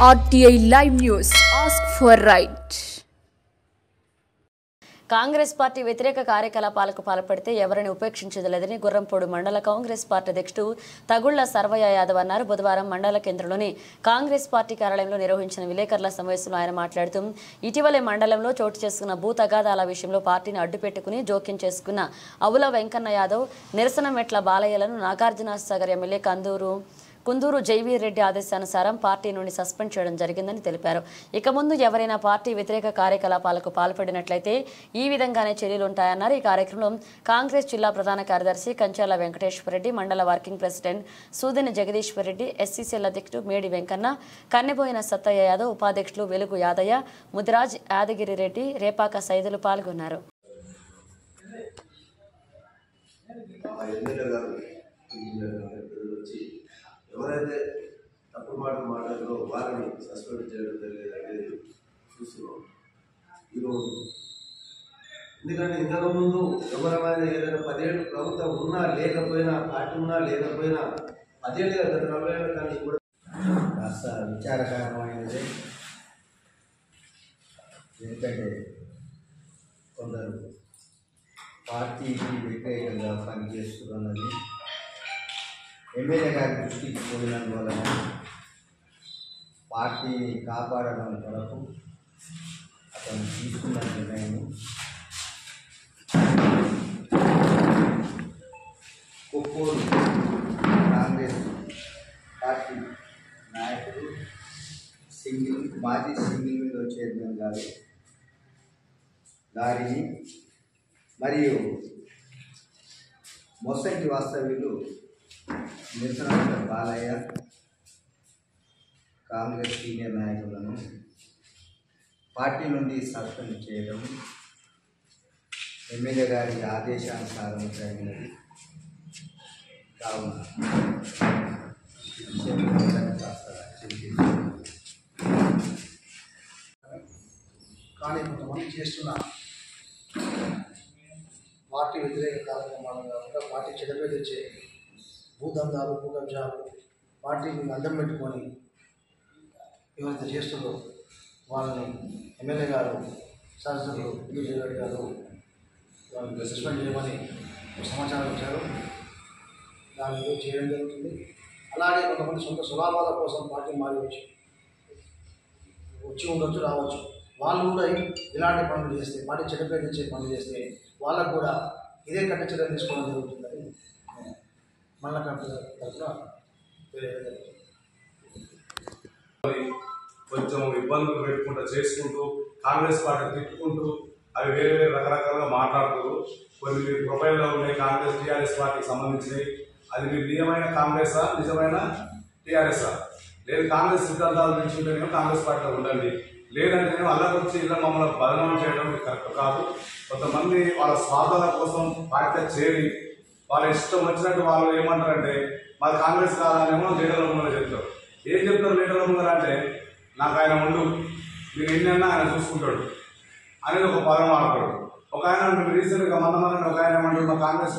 RTI Live News. Ask for right. Congress party వ్యతిరేక కార్యకలాపాలకు పాల్పడితే ఎవరిని ఉపేక్షించలేదని గుర్రంపోడు మండల కాంగ్రెస్ పార్టీ అధ్యక్షుడు తగుళ్ల సర్వయ్య యాదవ్ అన్నారు. బుధవారం మండల కేంద్రంలోని కాంగ్రెస్ పార్టీ కార్యాలయంలో నిర్వహించిన విలేకరుల సమావేశంలో ఆయన మాట్లాడుతూ ఇటీవలే మండలంలో చోటు చేసుకున్న భూ తగాదాల విషయంలో పార్టీని అడ్డుపెట్టుకుని జోక్యం చేసుకున్న అవుల వెంకన్న యాదవ్, నిరసన మెట్ల బాలయ్యలను నాగార్జున సాగర్ ఎమ్మెల్యే కుందూరు జైవీర్ రెడ్డి ఆదేశానుసారం పార్టీ నుండి సస్పెండ్ చేయడం జరిగిందని తెలిపారు. ఇక ముందు ఎవరైనా పార్టీ వ్యతిరేక కార్యకలాపాలకు పాల్పడినట్లయితే ఈ విధంగానే చర్యలుంటాయన్నారు. ఈ కార్యక్రమంలో కాంగ్రెస్ జిల్లా ప్రధాన కార్యదర్శి కంచాల వెంకటేశ్వరరెడ్డి, మండల వర్కింగ్ ప్రెసిడెంట్ సూదిని జగదీశ్వరరెడ్డి, ఎస్సీసీఎల్ అధ్యక్షుడు మేడి వెంకన్న, కన్నెబోయిన సత్తయ్య యాదవ్, ఉపాధ్యక్షులు వెలుగు యాదయ్య, ముదిరాజ్ యాదగిరి రెడ్డి, రేపాక సైదులు పాల్గొన్నారు. ఎవరైతే తప్పుడు మాట్లాడారో వారిని సస్పెండ్ చేయడం జరిగేది చూస్తున్నాం ఈరోజు. ఎందుకంటే ఇంతకుముందు ఎవరైనా ఏదైనా 10 ఏళ్ళు ప్రభుత్వం ఉన్నా లేకపోయినా, పార్టీ ఉన్నా లేకపోయినా 10 ఏళ్ళు గత 40 ఏళ్ళ కానీ కూడా కాస్త విచారకరమైనది. ఎందుకంటే కొందరు పార్టీకి వ్యతిరేకంగా పనిచేస్తున్నది ఎమ్మెల్యే గారి దృష్టికి పోయినందువలన పార్టీని కాపాడడం కొరకు అతను తీసుకున్న నిర్ణయం కొప్పోరు కాంగ్రెస్ పార్టీ నాయకుడు మాజీ సింగిల్ విండో చైర్మన్ గారిని మరియు మొసటి వాస్తవ్యులు నిరసన బాలయ్య, కాంగ్రెస్ సీనియర్ నాయకులను పార్టీ నుండి సస్పెండ్ చేయడం ఎమ్మెల్యే గారి ఆదేశానుసారం జరిగినది. కావున కానీ కొంతమంది చేస్తున్న పార్టీ వ్యతిరేక కార్యక్రమాలు కాకుండా పార్టీ చెడపే తెచ్చే భూదందాలు, భూకబ్జాలు పార్టీని అడ్డం పెట్టుకొని ఎవరైతే చేస్తుందో వాళ్ళని ఎమ్మెల్యే గారు, శాసనసభ్యులు విజయ్ రెడ్డి గారు వాళ్ళని సస్పెండ్ చేయమని సమాచారం ఇచ్చారు. దాన్ని చేయడం జరుగుతుంది. అలాగే కొంతమంది సొంత స్వలాభాల కోసం పార్టీ మారి వచ్చి ఉండొచ్చు, రావచ్చు. వాళ్ళు కూడా ఇలాంటి పనులు చేస్తే, పార్టీ చెడపే తెచ్చే పనులు చేస్తే వాళ్ళకు కూడా ఇదే కఠిన చర్యలు తీసుకోవడం జరుగుతుందని మళ్ళా తరఫున కొంచెం ఇబ్బందులు పెట్టుకుంటూ చేసుకుంటూ కాంగ్రెస్ పార్టీ తిట్టుకుంటూ అవి వేరే వేరే రకరకాలుగా మాట్లాడుతూ కొన్ని ప్రొఫైల్లో ఉన్నాయి కాంగ్రెస్ టీఆర్ఎస్ పార్టీకి సంబంధించినవి. అది మీరు నిజమైన కాంగ్రెసా, నిజమైన టీఆర్ఎస్ఆ? లేదు కాంగ్రెస్ సిద్ధాంతాలు పెంచుకుంటేనేమో కాంగ్రెస్ పార్టీలో ఉండండి, లేదంటేనేమో అల్లరికి వచ్చి ఇలా మమ్మల్ని బదనామం చేయడం కరెక్ట్ కాదు. కొంతమంది వాళ్ళ స్వార్థాల కోసం పార్టీ చేరి వాళ్ళ ఇష్టం వచ్చినట్టు వాళ్ళు ఏమంటారంటే మాది కాంగ్రెస్ కాదనేమో లీడర్ల ముందర చెప్తారు. ఏం చెప్తారు లీడర్ల ముందర అంటే, నాకు ఆయన ఉండు, మీరు ఎన్నైనా ఆయన చూసుకుంటాడు అనేది ఒక పదం ఆడతాడు. ఒక ఆయన రీసెంట్గా మందమని ఒక ఆయన ఏమంటాడు, మా కాంగ్రెస్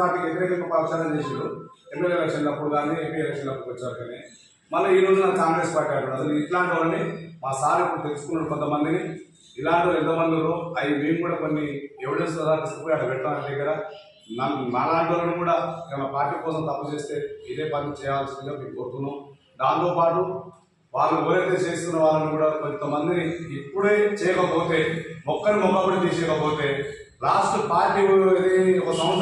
పార్టీకి వ్యతిరేకంగా ప్రచారం చేసాడు ఎమ్మెల్యే ఎలక్షన్లప్పుడు కానీ ఎంపీ ఎలక్షన్లప్పుడు వచ్చారు. కానీ మళ్ళీ ఈ రోజు నాకు కాంగ్రెస్ పార్టీ అంటాడు. అసలు ఇట్లాంటి వాళ్ళని మా సార్ ఇప్పుడు తెలుసుకున్నాడు. కొంతమందిని ఇలాంటి వాళ్ళు ఎంతమంది అవి మేము కూడా కొన్ని ఎవిడెన్స్ తీసుకుపోయి అక్కడ పెట్టాం దగ్గర. మాలాంటి వాళ్ళని కూడా ఏమైనా పార్టీ కోసం తప్పు చేస్తే ఇదే పని చేయాల్సిందిగా మీకు కోరుతున్నాం. దాంతోపాటు వాళ్ళు ఎవరైతే చేస్తున్న వాళ్ళని కూడా కొంతమందిని ఇప్పుడే చేయకపోతే మొక్కని తీసేయకపోతే లాస్ట్ పార్టీ ఒక సంవత్సరం